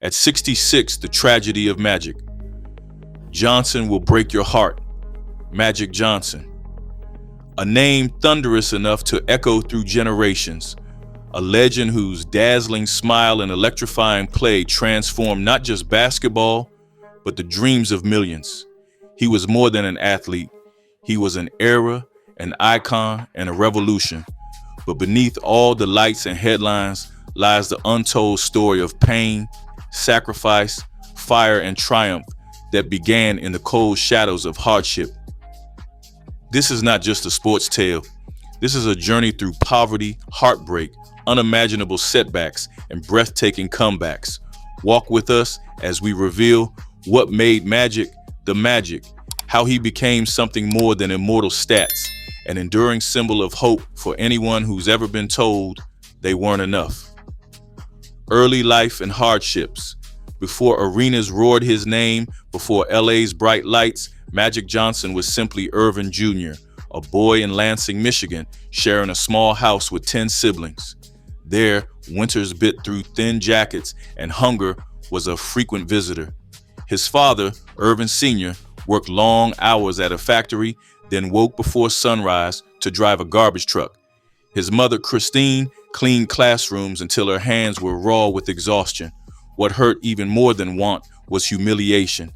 At 66, the tragedy of Magic. Johnson will break your heart. Magic Johnson. A name thunderous enough to echo through generations. A legend whose dazzling smile and electrifying play transformed not just basketball, but the dreams of millions. He was more than an athlete. He was an era, an icon, and a revolution. But beneath all the lights and headlines lies the untold story of pain, sacrifice, fire, and triumph that began in the cold shadows of hardship. This is not just a sports tale. This is a journey through poverty, heartbreak, unimaginable setbacks, and breathtaking comebacks. Walk with us as we reveal what made Magic the Magic, how he became something more than immortal stats, an enduring symbol of hope for anyone who's ever been told they weren't enough. Early life and hardships. Before arenas roared his name, before LA's bright lights, Magic Johnson was simply Earvin Jr., a boy in Lansing, Michigan, sharing a small house with 10 siblings. There, winters bit through thin jackets and hunger was a frequent visitor. His father, Earvin Sr., worked long hours at a factory, then woke before sunrise to drive a garbage truck. His mother, Christine, cleaned classrooms until her hands were raw with exhaustion. What hurt even more than want was humiliation.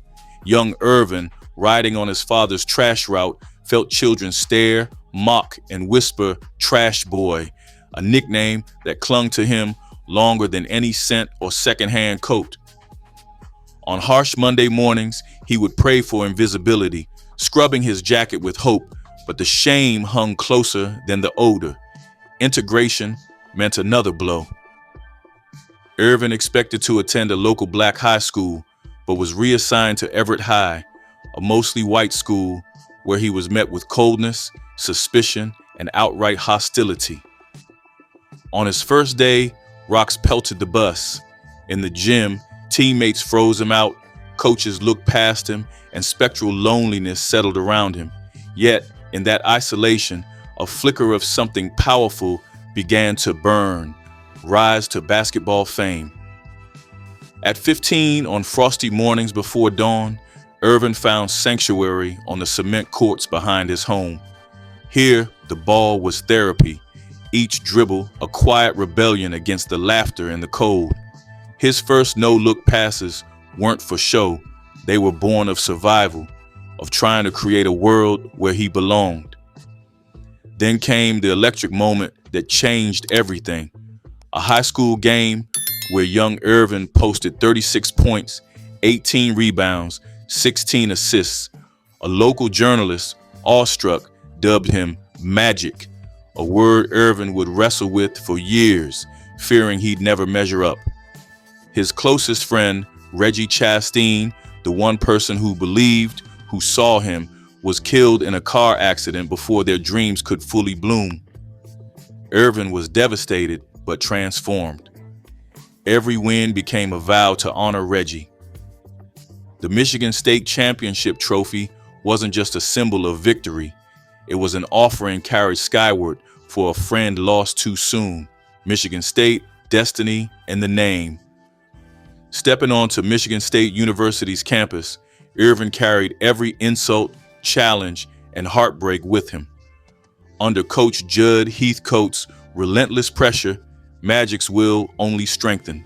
Young Earvin, riding on his father's trash route, felt children stare, mock, and whisper, "Trash boy," a nickname that clung to him longer than any scent or secondhand coat. On harsh Monday mornings, he would pray for invisibility, scrubbing his jacket with hope, but the shame hung closer than the odor. Integration meant another blow. Earvin expected to attend a local black high school, but was reassigned to Everett High, a mostly white school where he was met with coldness, suspicion, and outright hostility. On his first day, rocks pelted the bus. In the gym, teammates froze him out, coaches looked past him, and spectral loneliness settled around him. Yet, in that isolation, a flicker of something powerful began to burn, rise to basketball fame. At 15, on frosty mornings before dawn, Earvin found sanctuary on the cement courts behind his home. Here, the ball was therapy, each dribble a quiet rebellion against the laughter and the cold. His first no-look passes weren't for show. They were born of survival, of trying to create a world where he belonged. Then came the electric moment that changed everything. A high school game where young Earvin posted 36 points, 18 rebounds, 16 assists. A local journalist, awestruck, dubbed him Magic, a word Earvin would wrestle with for years, fearing he'd never measure up. His closest friend, Reggie Chastain, the one person who believed, who saw him, was killed in a car accident before their dreams could fully bloom. Earvin was devastated, but transformed. Every win became a vow to honor Reggie. The Michigan State Championship trophy wasn't just a symbol of victory. It was an offering carried skyward for a friend lost too soon. Michigan State, destiny, and the name. Stepping onto Michigan State University's campus, Earvin carried every insult, challenge, and heartbreak with him. Under Coach Judd Heathcote's relentless pressure, Magic's will only strengthened.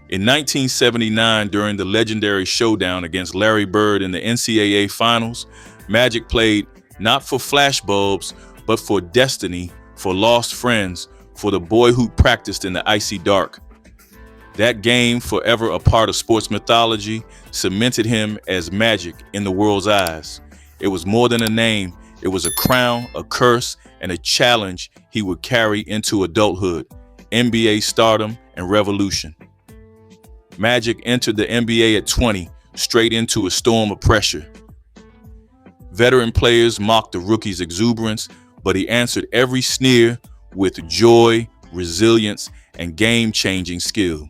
In 1979, during the legendary showdown against Larry Bird in the NCAA Finals, Magic played not for flashbulbs, but for destiny, for lost friends, for the boy who practiced in the icy dark. That game, forever a part of sports mythology, cemented him as Magic in the world's eyes. It was more than a name. It was a crown, a curse, and a challenge he would carry into adulthood, NBA stardom, and revolution. Magic entered the NBA at 20, straight into a storm of pressure. Veteran players mocked the rookie's exuberance, but he answered every sneer with joy, resilience, and game-changing skill.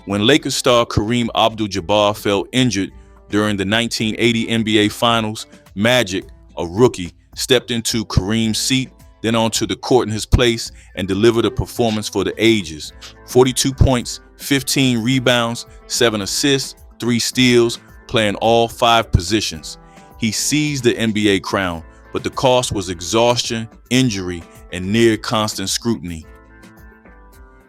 When Lakers star Kareem Abdul-Jabbar fell injured during the 1980 NBA Finals, Magic, a rookie, stepped into Kareem's seat, then onto the court in his place and delivered a performance for the ages. 42 points, 15 rebounds, 7 assists, 3 steals, playing all 5 positions. He seized the NBA crown, but the cost was exhaustion, injury, and near constant scrutiny.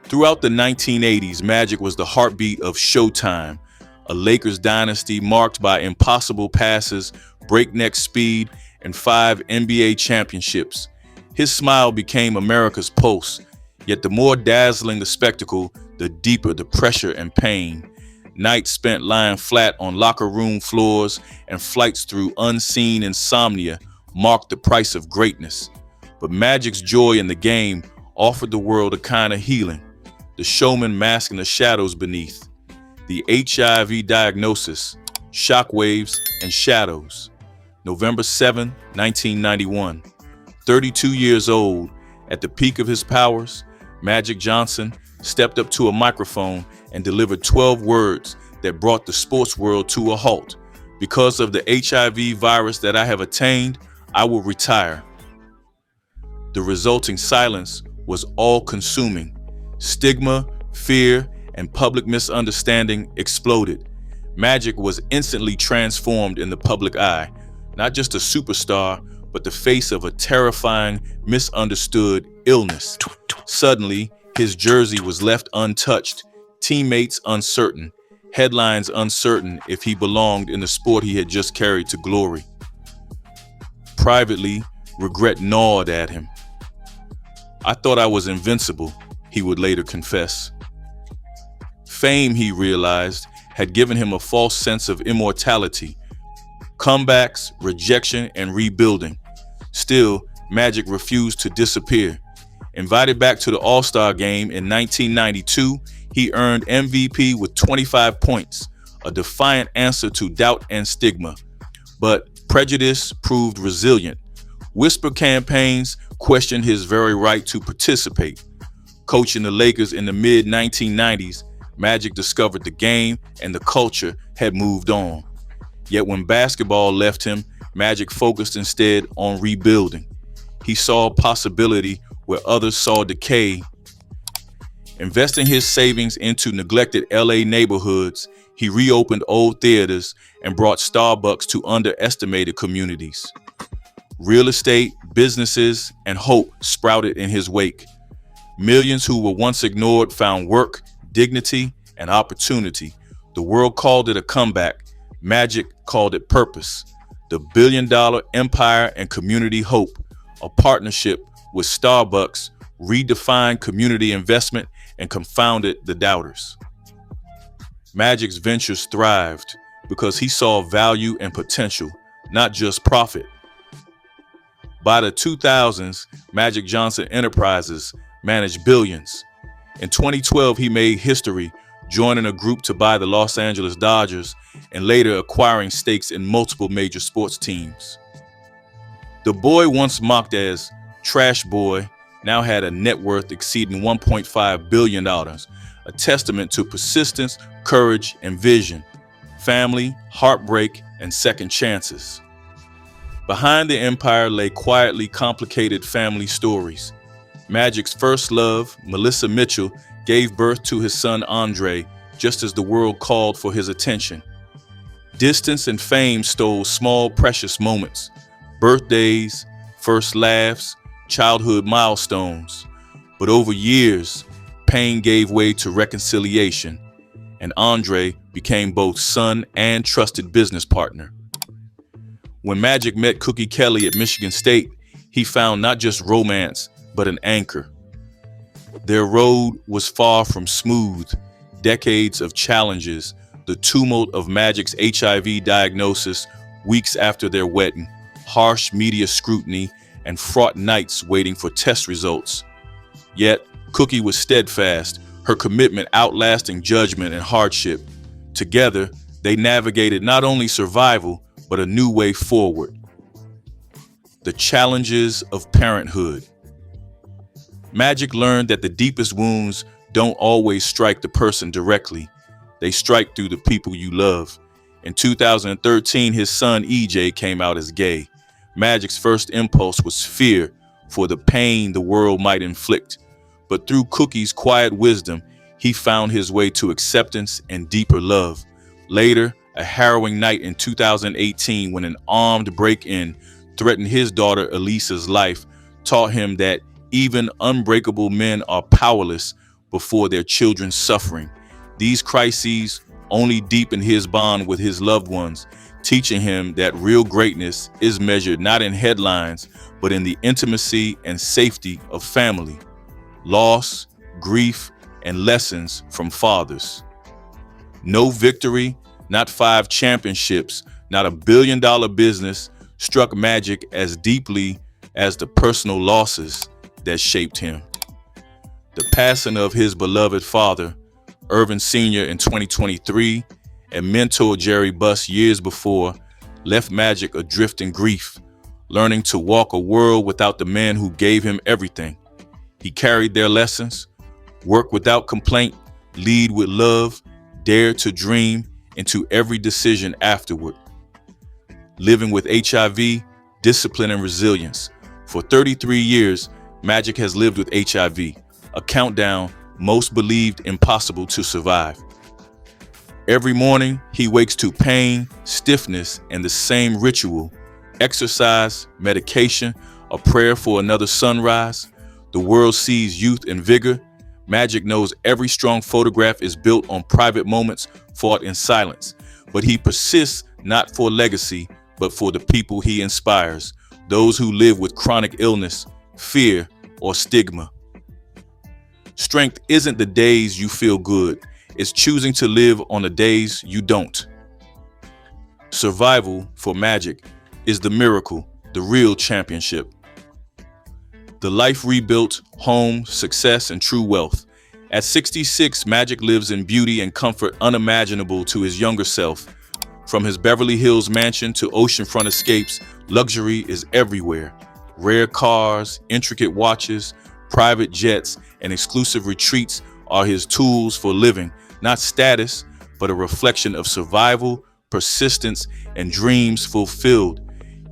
Throughout the 1980s, Magic was the heartbeat of Showtime, a Lakers dynasty marked by impossible passes, breakneck speed, and 5 NBA championships. His smile became America's pulse, yet the more dazzling the spectacle, the deeper the pressure and pain. Nights spent lying flat on locker room floors and flights through unseen insomnia marked the price of greatness. But Magic's joy in the game offered the world a kind of healing, the showman masking the shadows beneath. The HIV diagnosis, shockwaves, and shadows. November 7, 1991. 32 years old, at the peak of his powers, Magic Johnson stepped up to a microphone and delivered 12 words that brought the sports world to a halt. Because of the HIV virus that I have attained, I will retire. The resulting silence was all-consuming. Stigma, fear, and public misunderstanding exploded. Magic was instantly transformed in the public eye, not just a superstar, but the face of a terrifying, misunderstood illness. Suddenly, his jersey was left untouched, teammates uncertain, headlines uncertain if he belonged in the sport he had just carried to glory. Privately, regret gnawed at him. I thought I was invincible, he would later confess. Fame, he realized, had given him a false sense of immortality. Comebacks, rejection, and rebuilding. Still, Magic refused to disappear. Invited back to the All-Star game in 1992, he earned MVP with 25 points, a defiant answer to doubt and stigma. But prejudice proved resilient. Whisper campaigns questioned his very right to participate. Coaching the Lakers in the mid-1990s, Magic discovered the game and the culture had moved on. Yet when basketball left him, Magic focused instead on rebuilding. He saw possibility where others saw decay. Investing his savings into neglected LA neighborhoods, he reopened old theaters and brought Starbucks to underestimated communities. Real estate, businesses, and hope sprouted in his wake. Millions who were once ignored found work, dignity, and opportunity. The world called it a comeback. Magic called it purpose. The billion-dollar empire and community hope, a partnership with Starbucks, redefined community investment and confounded the doubters. Magic's ventures thrived because he saw value and potential, not just profit. By the 2000s, Magic Johnson Enterprises managed billions. In 2012, he made history, joining a group to buy the Los Angeles Dodgers and later acquiring stakes in multiple major sports teams. The boy once mocked as Trash Boy now had a net worth exceeding $1.5 billion, a testament to persistence, courage, and vision, family, heartbreak, and second chances. Behind the empire lay quietly complicated family stories. Magic's first love, Melissa Mitchell, gave birth to his son Andre, just as the world called for his attention. Distance and fame stole small, precious moments, birthdays, first laughs, childhood milestones. But over years, pain gave way to reconciliation, and Andre became both son and trusted business partner. When Magic met Cookie Kelly at Michigan State, he found not just romance, but an anchor. Their road was far from smooth. Decades of challenges, the tumult of Magic's HIV diagnosis weeks after their wedding, harsh media scrutiny, and fraught nights waiting for test results. Yet, Cookie was steadfast, her commitment outlasting judgment and hardship. Together, they navigated not only survival, but a new way forward. The challenges of parenthood. Magic learned that the deepest wounds don't always strike the person directly. They strike through the people you love. In 2013, his son EJ came out as gay. Magic's first impulse was fear for the pain the world might inflict. But through Cookie's quiet wisdom, he found his way to acceptance and deeper love. Later, a harrowing night in 2018 when an armed break-in threatened his daughter Elisa's life taught him that even unbreakable men are powerless before their children's suffering. These crises only deepened his bond with his loved ones, teaching him that real greatness is measured not in headlines, but in the intimacy and safety of family, loss, grief, and lessons from fathers. No victory, not 5 championships, not $1 billion business struck Magic as deeply as the personal losses that shaped him. The passing of his beloved father, Earvin Sr. in 2023, and mentor Jerry Buss years before, left Magic adrift in grief, learning to walk a world without the man who gave him everything. He carried their lessons, worked without complaint, lead with love, dared to dream into every decision afterward. Living with HIV, discipline, and resilience. For 33 years, Magic has lived with HIV, a countdown most believed impossible to survive. Every morning, he wakes to pain, stiffness, and the same ritual: exercise, medication, a prayer for another sunrise. The world sees youth and vigor. Magic knows every strong photograph is built on private moments fought in silence. But he persists not for legacy, but for the people he inspires, those who live with chronic illness, fear, or stigma. Strength isn't the days you feel good. It's choosing to live on the days you don't. Survival for Magic is the miracle, the real championship. The life rebuilt, home, success, and true wealth. At 66, Magic lives in beauty and comfort unimaginable to his younger self. From his Beverly Hills mansion to oceanfront escapes, luxury is everywhere. Rare cars, intricate watches, private jets, and exclusive retreats are his tools for living, not status, but a reflection of survival, persistence, and dreams fulfilled.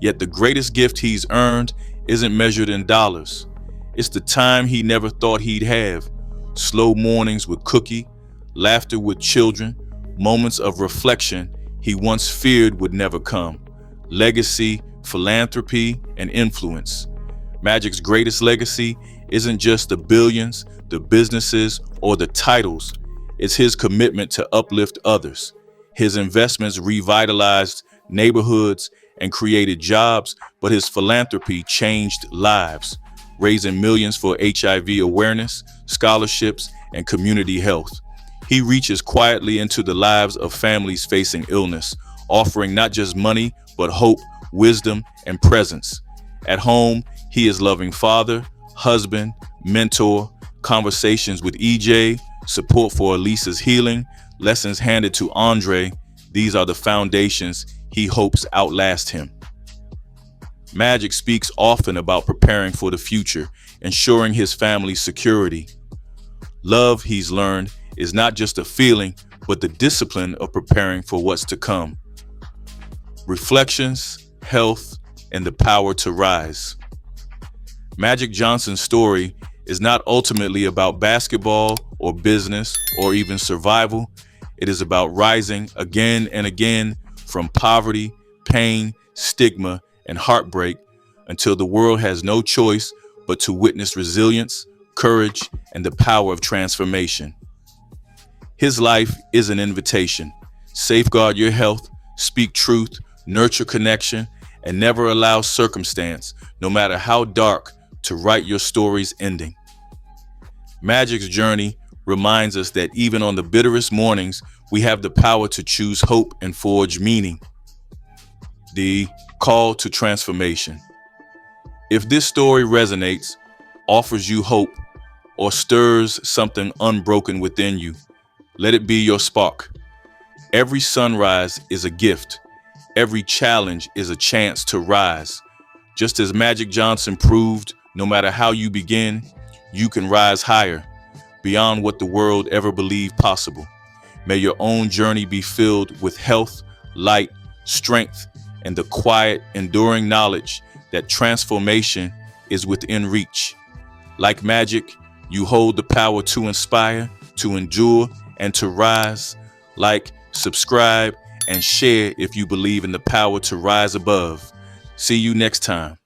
Yet the greatest gift he's earned isn't measured in dollars. It's the time he never thought he'd have. Slow mornings with Cookie, laughter with children, moments of reflection he once feared would never come. Legacy, philanthropy, and influence. Magic's greatest legacy isn't just the billions, the businesses, or the titles. It's his commitment to uplift others. His investments revitalized neighborhoods and created jobs, but his philanthropy changed lives, raising millions for HIV awareness, scholarships, and community health. He reaches quietly into the lives of families facing illness, offering not just money, but hope, wisdom, and presence. At home, he is loving father, husband, mentor, conversations with EJ, support for Elisa's healing, lessons handed to Andre. These are the foundations he hopes outlast him. Magic speaks often about preparing for the future, ensuring his family's security. Love, he's learned, is not just a feeling, but the discipline of preparing for what's to come. Reflections, health, and the power to rise. Magic Johnson's story is not ultimately about basketball or business or even survival. It is about rising again and again from poverty, pain, stigma, and heartbreak until the world has no choice but to witness resilience, courage, and the power of transformation. His life is an invitation. Safeguard your health, speak truth, nurture connection, and never allow circumstance, no matter how dark, to write your story's ending. Magic's journey reminds us that even on the bitterest mornings, we have the power to choose hope and forge meaning. The call to transformation. If this story resonates, offers you hope, or stirs something unbroken within you, let it be your spark. Every sunrise is a gift. Every challenge is a chance to rise. Just as Magic Johnson proved, no matter how you begin, you can rise higher, beyond what the world ever believed possible. May your own journey be filled with health, light, strength, and the quiet, enduring knowledge that transformation is within reach. Like Magic, you hold the power to inspire, to endure, and to rise. Like, subscribe, and share if you believe in the power to rise above. See you next time.